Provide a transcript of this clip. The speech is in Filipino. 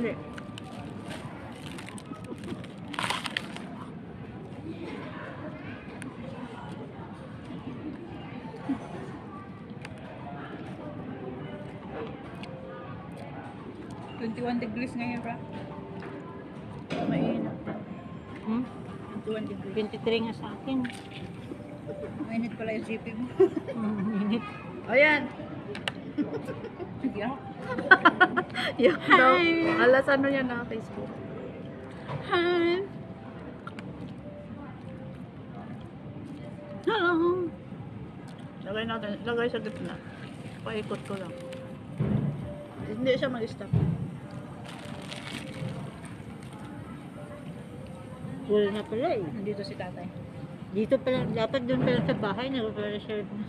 Hindi. degrees ngayon, bro. Mainit. 21 degrees. 23 nga sa akin. Mainit pala yung GP mo. Init. Ayan. Yeah. Yung daw, alas ano yan na Facebook. Hi. Hello. Lagay natin. Lagay sa gitna. Paikot ko lang. Hindi siya mag-stop. Wala na pala eh. Nandito si tatay. Dito pala, dapat doon pala sa bahay, nag-reserve na.